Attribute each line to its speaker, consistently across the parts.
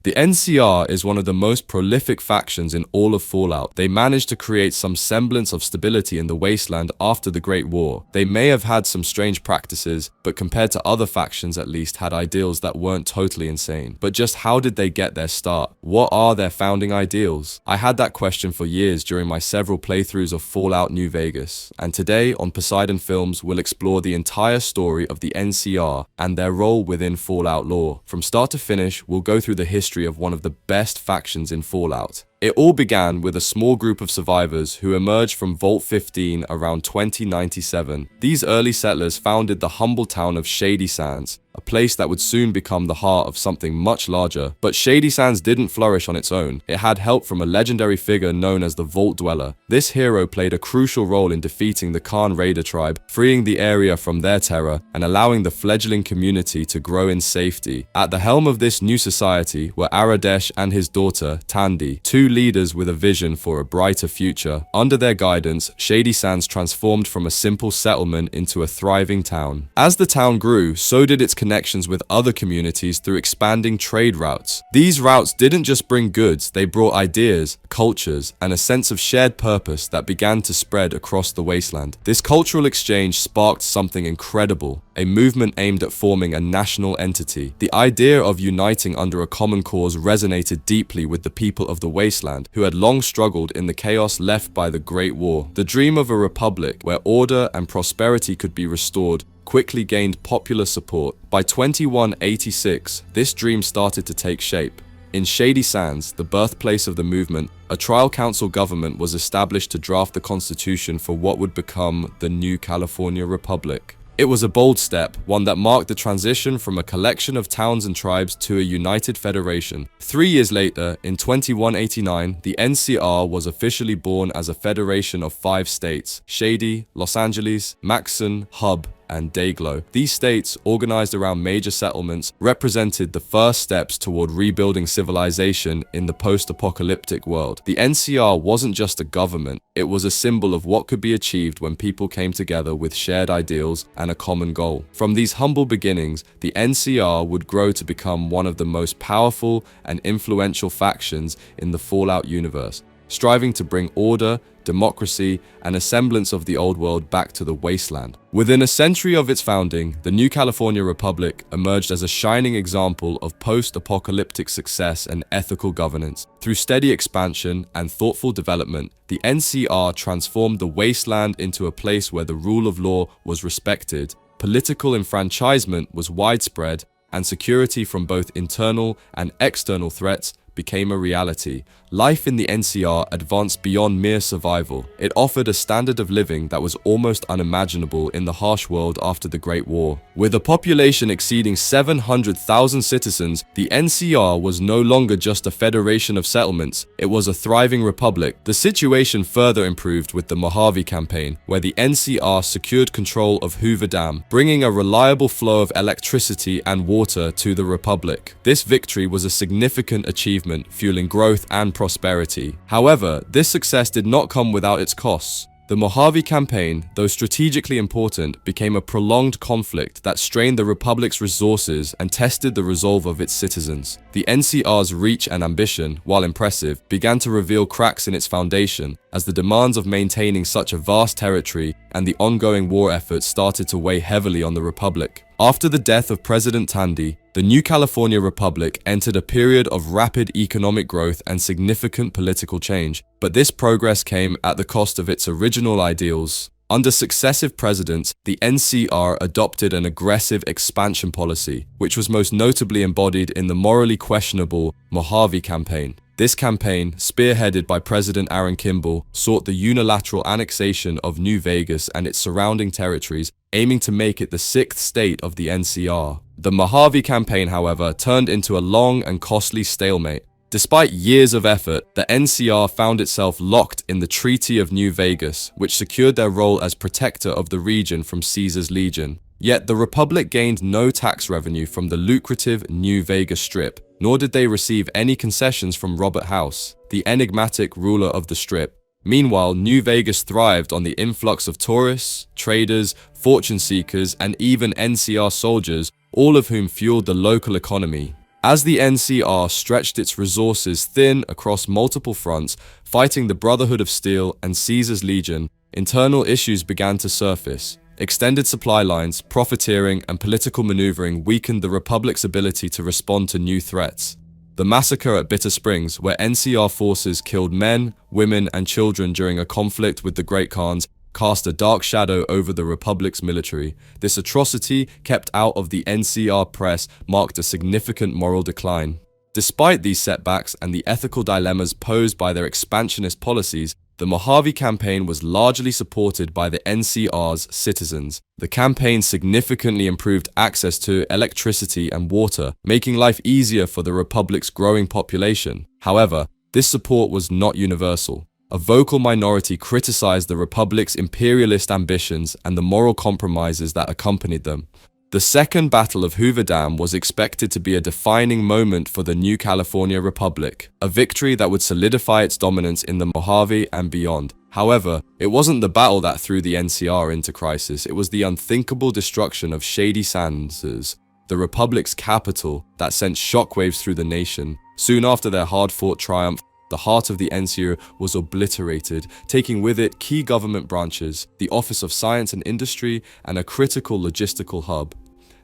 Speaker 1: The NCR is one of the most prolific factions in all of Fallout. They managed to create some semblance of stability in the Wasteland after the Great War. They may have had some strange practices, but compared to other factions at least had ideals that weren't totally insane. But just how did they get their start? What are their founding ideals? I had that question for years during my several playthroughs of Fallout New Vegas, and today on Poseidon Films we'll explore the entire story of the NCR and their role within Fallout lore. From start to finish, we'll go through the history of one of the best factions in Fallout. It all began with a small group of survivors who emerged from Vault 15 around 2097. These early settlers founded the humble town of Shady Sands, a place that would soon become the heart of something much larger. But Shady Sands didn't flourish on its own. It had help from a legendary figure known as the Vault Dweller. This hero played a crucial role in defeating the Khan Raider tribe, freeing the area from their terror, and allowing the fledgling community to grow in safety. At the helm of this new society were Aradesh and his daughter, Tandy, two leaders with a vision for a brighter future. Under their guidance, Shady Sands transformed from a simple settlement into a thriving town. As the town grew, so did its connections with other communities through expanding trade routes. These routes didn't just bring goods, they brought ideas, cultures, and a sense of shared purpose that began to spread across the Wasteland. This cultural exchange sparked something incredible, a movement aimed at forming a national entity. The idea of uniting under a common cause resonated deeply with the people of the Wasteland, who had long struggled in the chaos left by the Great War. The dream of a republic where order and prosperity could be restored quickly gained popular support. By 2186, this dream started to take shape. In Shady Sands, the birthplace of the movement, a trial council government was established to draft the constitution for what would become the new California Republic. It was a bold step, one that marked the transition from a collection of towns and tribes to a united federation. 3 years later, in 2189, the NCR was officially born as a federation of 5 states: Shady, Los Angeles, Maxon, Hub, and Dayglow. These states, organized around major settlements, represented the first steps toward rebuilding civilization in the post-apocalyptic world. The NCR wasn't just a government, it was a symbol of what could be achieved when people came together with shared ideals and a common goal. From these humble beginnings, the NCR would grow to become one of the most powerful and influential factions in the Fallout universe, striving to bring order, democracy, and a semblance of the old world back to the Wasteland. Within a century of its founding, the new California Republic emerged as a shining example of post-apocalyptic success and ethical governance. Through steady expansion and thoughtful development, the NCR transformed the Wasteland into a place where the rule of law was respected, political enfranchisement was widespread, and security from both internal and external threats became a reality. Life in the NCR advanced beyond mere survival. It offered a standard of living that was almost unimaginable in the harsh world after the Great War. With a population exceeding 700,000 citizens, the NCR was no longer just a federation of settlements, it was a thriving republic. The situation further improved with the Mojave Campaign, where the NCR secured control of Hoover Dam, bringing a reliable flow of electricity and water to the republic. This victory was a significant achievement, fueling growth and prosperity. However, this success did not come without its costs. The Mojave Campaign, though strategically important, became a prolonged conflict that strained the Republic's resources and tested the resolve of its citizens. The NCR's reach and ambition, while impressive, began to reveal cracks in its foundation, as the demands of maintaining such a vast territory and the ongoing war efforts started to weigh heavily on the Republic. After the death of President Tandy, the new California Republic entered a period of rapid economic growth and significant political change, but this progress came at the cost of its original ideals. Under successive presidents, the NCR adopted an aggressive expansion policy, which was most notably embodied in the morally questionable Mojave Campaign. This campaign, spearheaded by President Aaron Kimball, sought the unilateral annexation of New Vegas and its surrounding territories, aiming to make it the 6th state of the NCR. The Mojave Campaign, however, turned into a long and costly stalemate. Despite years of effort, the NCR found itself locked in the Treaty of New Vegas, which secured their role as protector of the region from Caesar's Legion. Yet the Republic gained no tax revenue from the lucrative New Vegas Strip, nor did they receive any concessions from Robert House, the enigmatic ruler of the Strip. Meanwhile, New Vegas thrived on the influx of tourists, traders, fortune seekers, and even NCR soldiers, all of whom fueled the local economy. As the NCR stretched its resources thin across multiple fronts, fighting the Brotherhood of Steel and Caesar's Legion, internal issues began to surface. Extended supply lines, profiteering, and political maneuvering weakened the Republic's ability to respond to new threats. The massacre at Bitter Springs, where NCR forces killed men, women, and children during a conflict with the Great Khans, cast a dark shadow over the Republic's military. This atrocity, kept out of the NCR press, marked a significant moral decline. Despite these setbacks and the ethical dilemmas posed by their expansionist policies, the Mojave campaign was largely supported by the NCR's citizens. The campaign significantly improved access to electricity and water, making life easier for the Republic's growing population. However, this support was not universal. A vocal minority criticized the Republic's imperialist ambitions and the moral compromises that accompanied them. The Second Battle of Hoover Dam was expected to be a defining moment for the new California Republic, a victory that would solidify its dominance in the Mojave and beyond. However, it wasn't the battle that threw the NCR into crisis, it was the unthinkable destruction of Shady Sands, the Republic's capital, that sent shockwaves through the nation. Soon after their hard-fought triumph, the heart of the NCR was obliterated, taking with it key government branches, the Office of Science and Industry, and a critical logistical hub.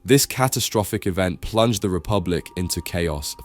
Speaker 1: This catastrophic event plunged the Republic into chaos.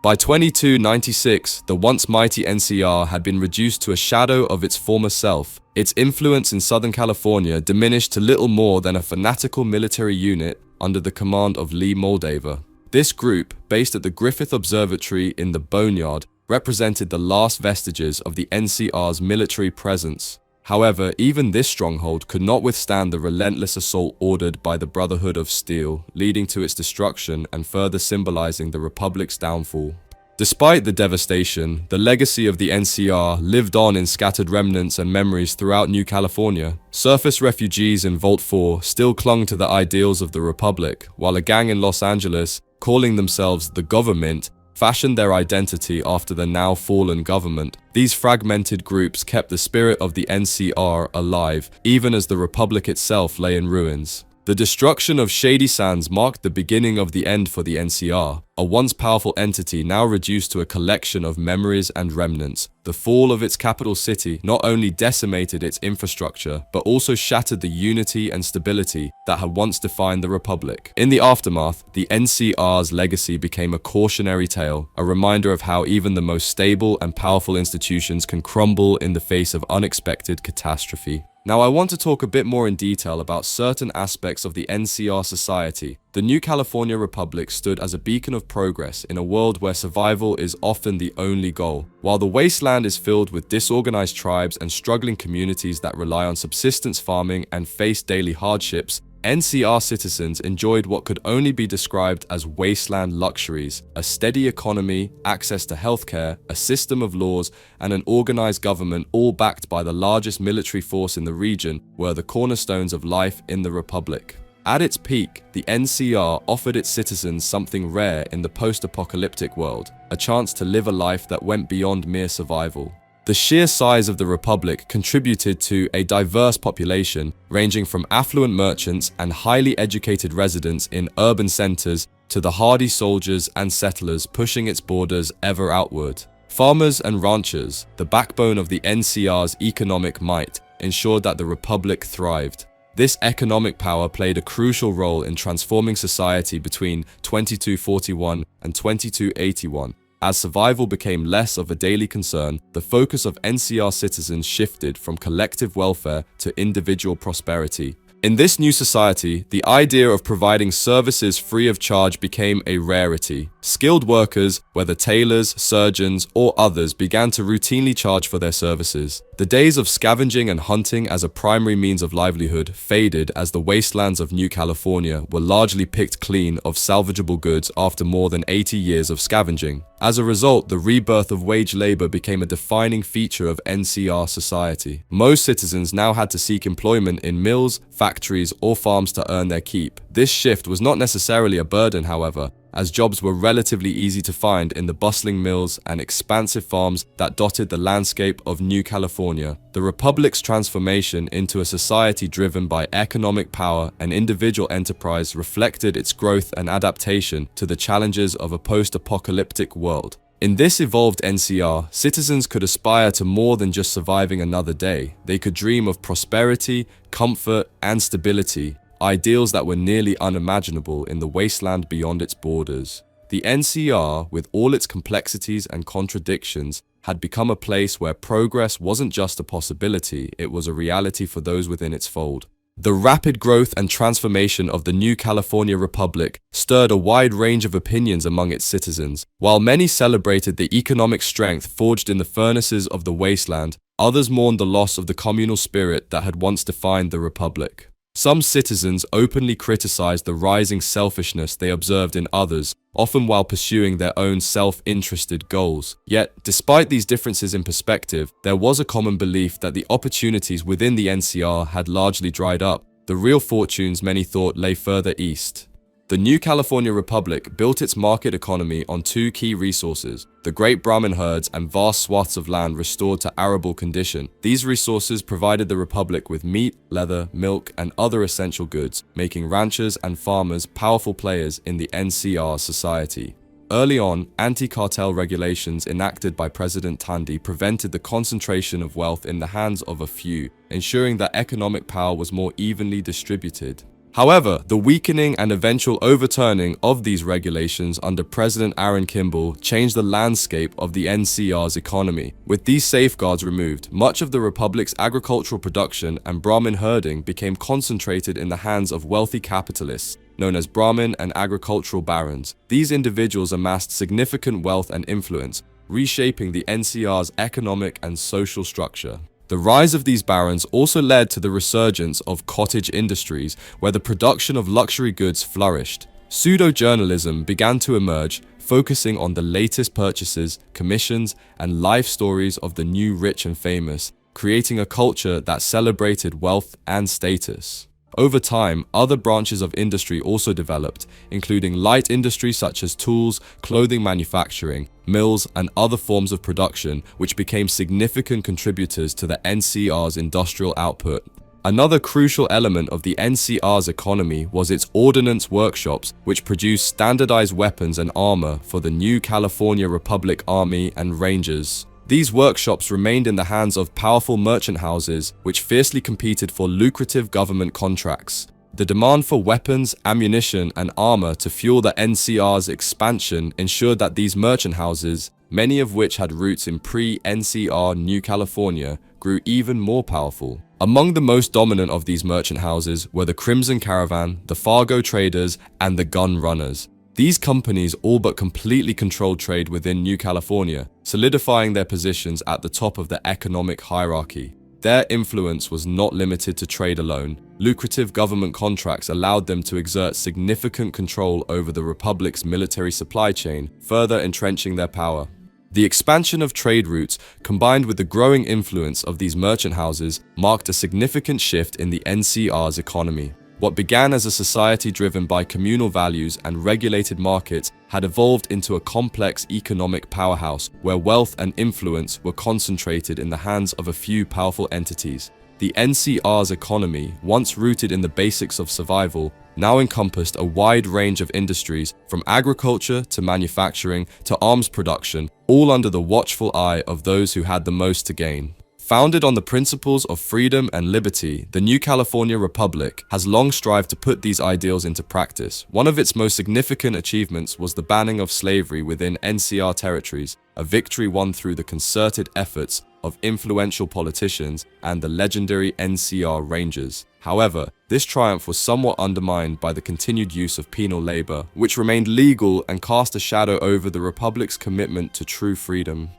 Speaker 1: By 2296, the once mighty NCR had been reduced to a shadow of its former self. Its influence in Southern California diminished to little more than a fanatical military unit under the command of Lee Moldaver. This group, based at the Griffith Observatory in the Boneyard, represented the last vestiges of the NCR's military presence. However, even this stronghold could not withstand the relentless assault ordered by the Brotherhood of Steel, leading to its destruction and further symbolizing the Republic's downfall. Despite the devastation, the legacy of the NCR lived on in scattered remnants and memories throughout New California. Surface refugees in Vault 4 still clung to the ideals of the Republic, while a gang in Los Angeles, calling themselves the Government, fashioned their identity after the now fallen government. These fragmented groups kept the spirit of the NCR alive, even as the Republic itself lay in ruins. The destruction of Shady Sands marked the beginning of the end for the NCR, a once powerful entity now reduced to a collection of memories and remnants. The fall of its capital city not only decimated its infrastructure, but also shattered the unity and stability that had once defined the Republic. In the aftermath, the NCR's legacy became a cautionary tale, a reminder of how even the most stable and powerful institutions can crumble in the face of unexpected catastrophe. Now, I want to talk a bit more in detail about certain aspects of the NCR Society. The New California Republic stood as a beacon of progress in a world where survival is often the only goal. While the Wasteland is filled with disorganized tribes and struggling communities that rely on subsistence farming and face daily hardships, NCR citizens enjoyed what could only be described as wasteland luxuries: a steady economy, access to healthcare, a system of laws, and an organized government, all backed by the largest military force in the region, were the cornerstones of life in the Republic. At its peak, the NCR offered its citizens something rare in the post-apocalyptic world: a chance to live a life that went beyond mere survival. The sheer size of the Republic contributed to a diverse population, ranging from affluent merchants and highly educated residents in urban centers to the hardy soldiers and settlers pushing its borders ever outward. Farmers and ranchers, the backbone of the NCR's economic might, ensured that the Republic thrived. This economic power played a crucial role in transforming society between 2241 and 2281. As survival became less of a daily concern, the focus of NCR citizens shifted from collective welfare to individual prosperity. In this new society, the idea of providing services free of charge became a rarity. Skilled workers, whether tailors, surgeons, or others, began to routinely charge for their services. The days of scavenging and hunting as a primary means of livelihood faded as the wastelands of New California were largely picked clean of salvageable goods after more than 80 years of scavenging. As a result, the rebirth of wage labor became a defining feature of NCR society. Most citizens now had to seek employment in mills, factories, or farms to earn their keep. This shift was not necessarily a burden, however, as jobs were relatively easy to find in the bustling mills and expansive farms that dotted the landscape of New California. The Republic's transformation into a society driven by economic power and individual enterprise reflected its growth and adaptation to the challenges of a post-apocalyptic world. In this evolved NCR, citizens could aspire to more than just surviving another day. They could dream of prosperity, comfort, and stability, ideals that were nearly unimaginable in the wasteland beyond its borders. The NCR, with all its complexities and contradictions, had become a place where progress wasn't just a possibility, it was a reality for those within its fold. The rapid growth and transformation of the new California Republic stirred a wide range of opinions among its citizens. While many celebrated the economic strength forged in the furnaces of the wasteland, others mourned the loss of the communal spirit that had once defined the Republic. Some citizens openly criticized the rising selfishness they observed in others, often while pursuing their own self-interested goals. Yet, despite these differences in perspective, there was a common belief that the opportunities within the NCR had largely dried up. The real fortunes many thought lay further east. The new California Republic built its market economy on two key resources: the great Brahmin herds and vast swaths of land restored to arable condition. These resources provided the Republic with meat, leather, milk, and other essential goods, making ranchers and farmers powerful players in the NCR Society. Early on, anti-cartel regulations enacted by President Tandy prevented the concentration of wealth in the hands of a few, ensuring that economic power was more evenly distributed. However, the weakening and eventual overturning of these regulations under President Aaron Kimball changed the landscape of the NCR's economy. With these safeguards removed, much of the Republic's agricultural production and Brahmin herding became concentrated in the hands of wealthy capitalists, known as Brahmin and agricultural barons. These individuals amassed significant wealth and influence, reshaping the NCR's economic and social structure. The rise of these barons also led to the resurgence of cottage industries, where the production of luxury goods flourished. Pseudo-journalism began to emerge, focusing on the latest purchases, commissions, and life stories of the new rich and famous, creating a culture that celebrated wealth and status. Over time, other branches of industry also developed, including light industry such as tools, clothing manufacturing, mills, and other forms of production, which became significant contributors to the NCR's industrial output. Another crucial element of the NCR's economy was its ordnance workshops, which produced standardized weapons and armor for the new California Republic Army and Rangers. These workshops remained in the hands of powerful merchant houses, which fiercely competed for lucrative government contracts. The demand for weapons, ammunition, and armor to fuel the NCR's expansion ensured that these merchant houses, many of which had roots in pre-NCR New California, grew even more powerful. Among the most dominant of these merchant houses were the Crimson Caravan, the Fargo Traders, and the Gun Runners. These companies all but completely controlled trade within New California, solidifying their positions at the top of the economic hierarchy. Their influence was not limited to trade alone. Lucrative government contracts allowed them to exert significant control over the Republic's military supply chain, further entrenching their power. The expansion of trade routes, combined with the growing influence of these merchant houses, marked a significant shift in the NCR's economy. What began as a society driven by communal values and regulated markets had evolved into a complex economic powerhouse where wealth and influence were concentrated in the hands of a few powerful entities. The NCR's economy, once rooted in the basics of survival, now encompassed a wide range of industries, from agriculture to manufacturing to arms production, all under the watchful eye of those who had the most to gain. Founded on the principles of freedom and liberty, the new California Republic has long strived to put these ideals into practice. One of its most significant achievements was the banning of slavery within NCR territories, a victory won through the concerted efforts of influential politicians and the legendary NCR Rangers. However, this triumph was somewhat undermined by the continued use of penal labor, which remained legal and cast a shadow over the Republic's commitment to true freedom.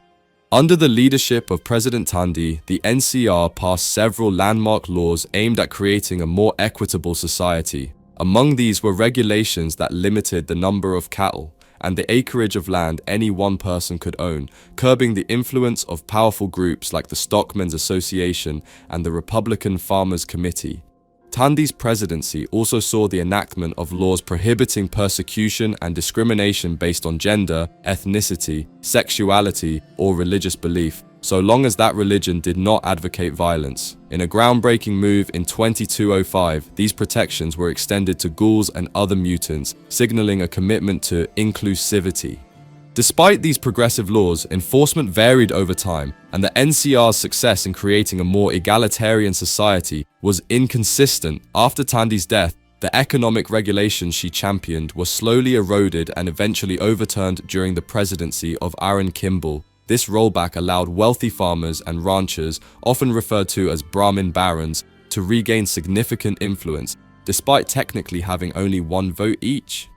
Speaker 1: Under the leadership of President Tandy, the NCR passed several landmark laws aimed at creating a more equitable society. Among these were regulations that limited the number of cattle and the acreage of land any one person could own, curbing the influence of powerful groups like the Stockmen's Association and the Republican Farmers Committee. Tandy's presidency also saw the enactment of laws prohibiting persecution and discrimination based on gender, ethnicity, sexuality, or religious belief, so long as that religion did not advocate violence. In a groundbreaking move in 2205, these protections were extended to ghouls and other mutants, signaling a commitment to inclusivity. Despite these progressive laws, enforcement varied over time, and the NCR's success in creating a more egalitarian society was inconsistent. After Tandy's death, the economic regulations she championed were slowly eroded and eventually overturned during the presidency of Aaron Kimball. This rollback allowed wealthy farmers and ranchers, often referred to as Brahmin barons, to regain significant influence, despite technically having only one vote each.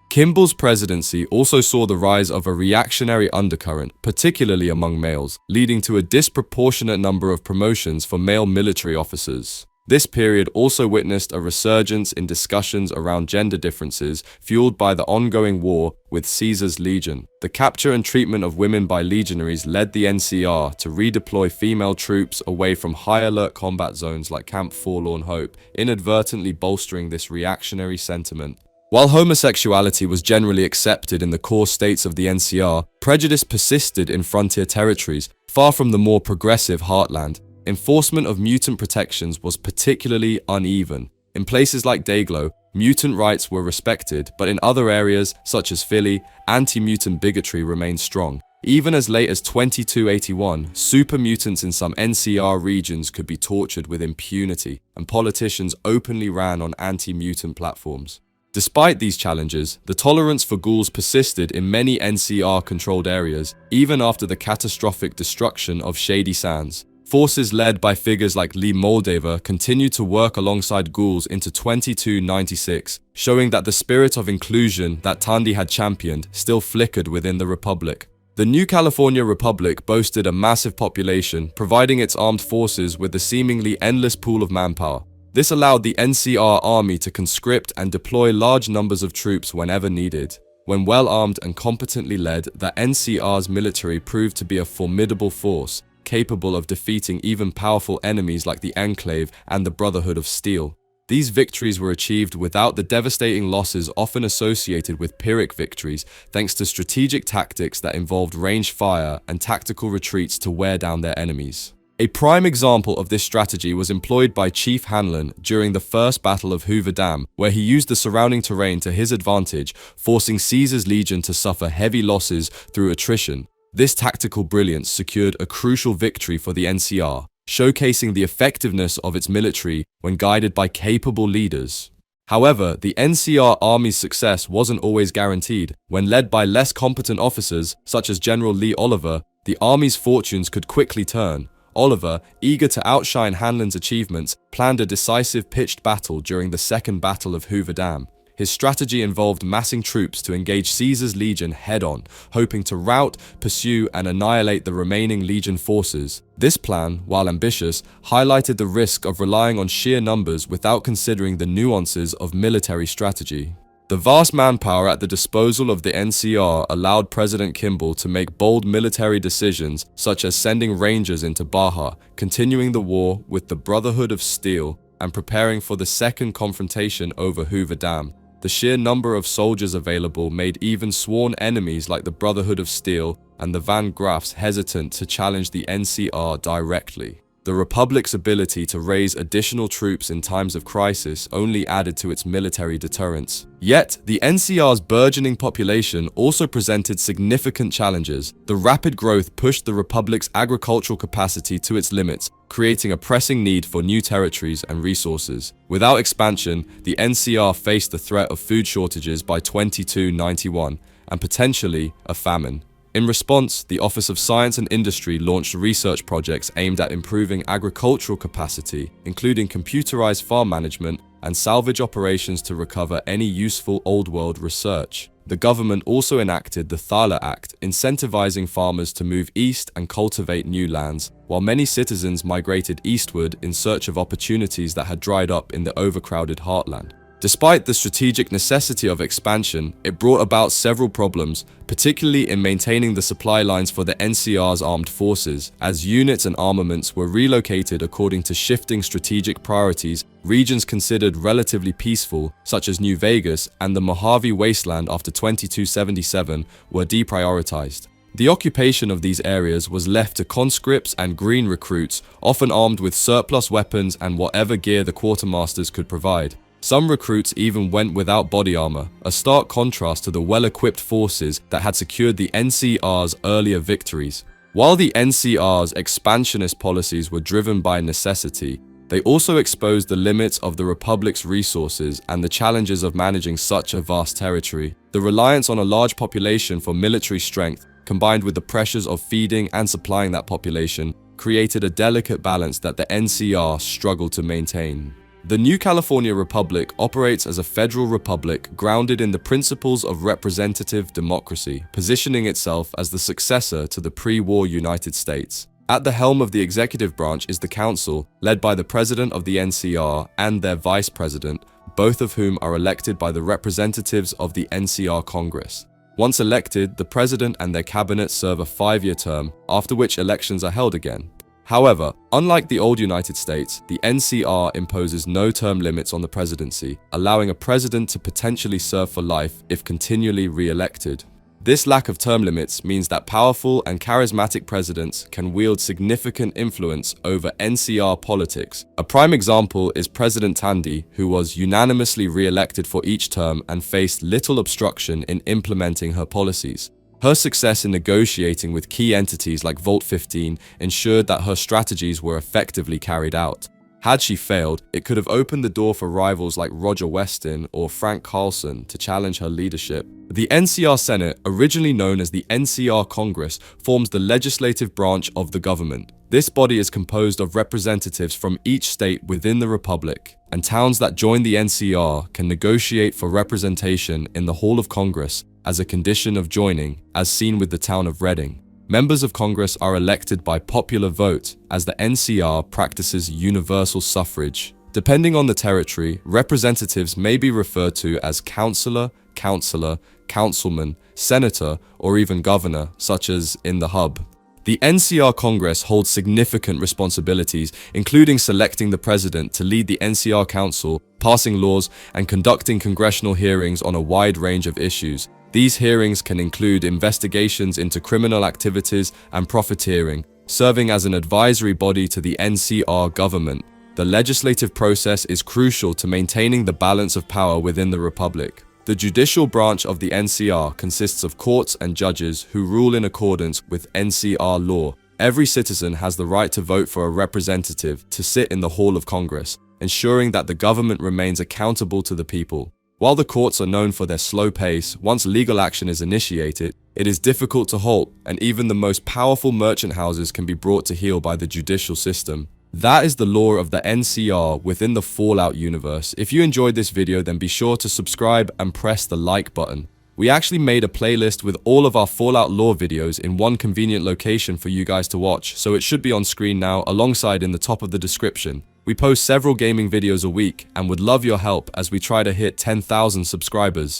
Speaker 1: Kimball's presidency also saw the rise of a reactionary undercurrent, particularly among males, leading to a disproportionate number of promotions for male military officers. This period also witnessed a resurgence in discussions around gender differences, fueled by the ongoing war with Caesar's legion. The capture and treatment of women by legionaries led the NCR to redeploy female troops away from high-alert combat zones like Camp Forlorn Hope, inadvertently bolstering this reactionary sentiment. While homosexuality was generally accepted in the core states of the NCR, prejudice persisted in frontier territories, far from the more progressive heartland. Enforcement of mutant protections was particularly uneven. In places like Dayglow, mutant rights were respected, but in other areas, such as Philly, anti-mutant bigotry remained strong. Even as late as 2281, super mutants in some NCR regions could be tortured with impunity, and politicians openly ran on anti-mutant platforms. Despite these challenges, the tolerance for ghouls persisted in many NCR-controlled areas, even after the catastrophic destruction of Shady Sands. Forces led by figures like Lee Moldaver continued to work alongside ghouls into 2296, showing that the spirit of inclusion that Tandy had championed still flickered within the Republic. The New California Republic boasted a massive population, providing its armed forces with a seemingly endless pool of manpower. This allowed the NCR Army to conscript and deploy large numbers of troops whenever needed. When well-armed and competently led, the NCR's military proved to be a formidable force, capable of defeating even powerful enemies like the Enclave and the Brotherhood of Steel. These victories were achieved without the devastating losses often associated with Pyrrhic victories, thanks to strategic tactics that involved range fire and tactical retreats to wear down their enemies. A prime example of this strategy was employed by Chief Hanlon during the First Battle of Hoover Dam, where he used the surrounding terrain to his advantage, forcing Caesar's legion to suffer heavy losses through attrition. This tactical brilliance secured a crucial victory for the NCR, showcasing the effectiveness of its military when guided by capable leaders. However, the NCR Army's success wasn't always guaranteed. When led by less competent officers, such as General Lee Oliver, the Army's fortunes could quickly turn. Oliver, eager to outshine Hanlon's achievements, planned a decisive pitched battle during the Second Battle of Hoover Dam. His strategy involved massing troops to engage Caesar's legion head-on, hoping to rout, pursue, and annihilate the remaining legion forces. This plan, while ambitious, highlighted the risk of relying on sheer numbers without considering the nuances of military strategy. The vast manpower at the disposal of the NCR allowed President Kimball to make bold military decisions, such as sending rangers into Baja, continuing the war with the Brotherhood of Steel, and preparing for the second confrontation over Hoover Dam. The sheer number of soldiers available made even sworn enemies like the Brotherhood of Steel and the Van Graffs hesitant to challenge the NCR directly. The Republic's ability to raise additional troops in times of crisis only added to its military deterrence. Yet, the NCR's burgeoning population also presented significant challenges. The rapid growth pushed the Republic's agricultural capacity to its limits, creating a pressing need for new territories and resources. Without expansion, the NCR faced the threat of food shortages by 2291, and potentially a famine. In response, the Office of Science and Industry launched research projects aimed at improving agricultural capacity, including computerized farm management and salvage operations to recover any useful Old World research. The government also enacted the Thaler Act, incentivizing farmers to move east and cultivate new lands, while many citizens migrated eastward in search of opportunities that had dried up in the overcrowded heartland. Despite the strategic necessity of expansion, it brought about several problems, particularly in maintaining the supply lines for the NCR's armed forces, as units and armaments were relocated according to shifting strategic priorities. Regions considered relatively peaceful, such as New Vegas and the Mojave Wasteland after 2277, were deprioritized. The occupation of these areas was left to conscripts and green recruits, often armed with surplus weapons and whatever gear the quartermasters could provide. Some recruits even went without body armor, a stark contrast to the well-equipped forces that had secured the NCR's earlier victories. While the NCR's expansionist policies were driven by necessity, they also exposed the limits of the Republic's resources and the challenges of managing such a vast territory. The reliance on a large population for military strength, combined with the pressures of feeding and supplying that population, created a delicate balance that the NCR struggled to maintain. The new California Republic operates as a federal republic grounded in the principles of representative democracy, positioning itself as the successor to the pre-war United States. At the helm of the executive branch is the council, led by the president of the NCR and their vice president, both of whom are elected by the representatives of the NCR Congress. Once elected, the president and their cabinet serve a 5-year term, after which elections are held again. However, unlike the old United States, the NCR imposes no term limits on the presidency, allowing a president to potentially serve for life if continually re-elected. This lack of term limits means that powerful and charismatic presidents can wield significant influence over NCR politics. A prime example is President Tandy, who was unanimously re-elected for each term and faced little obstruction in implementing her policies. Her success in negotiating with key entities like Vault 15 ensured that her strategies were effectively carried out. Had she failed, it could have opened the door for rivals like Roger Weston or Frank Carlson to challenge her leadership. The NCR Senate, originally known as the NCR Congress, forms the legislative branch of the government. This body is composed of representatives from each state within the Republic, and towns that join the NCR can negotiate for representation in the Hall of Congress as a condition of joining, as seen with the town of Reading. Members of Congress are elected by popular vote, as the NCR practices universal suffrage. Depending on the territory, representatives may be referred to as councillor, councilman, senator, or even governor, such as in the hub. The NCR Congress holds significant responsibilities, including selecting the president to lead the NCR Council, passing laws, and conducting congressional hearings on a wide range of issues. These hearings can include investigations into criminal activities and profiteering, serving as an advisory body to the NCR government. The legislative process is crucial to maintaining the balance of power within the Republic. The judicial branch of the NCR consists of courts and judges who rule in accordance with NCR law. Every citizen has the right to vote for a representative to sit in the Hall of Congress, ensuring that the government remains accountable to the people. While the courts are known for their slow pace, once legal action is initiated, it is difficult to halt, and even the most powerful merchant houses can be brought to heel by the judicial system. That is the lore of the NCR within the Fallout universe. If you enjoyed this video, then be sure to subscribe and press the like button. We actually made a playlist with all of our Fallout lore videos in one convenient location for you guys to watch, so it should be on screen now alongside in the top of the description. We post several gaming videos a week and would love your help as we try to hit 10,000 subscribers.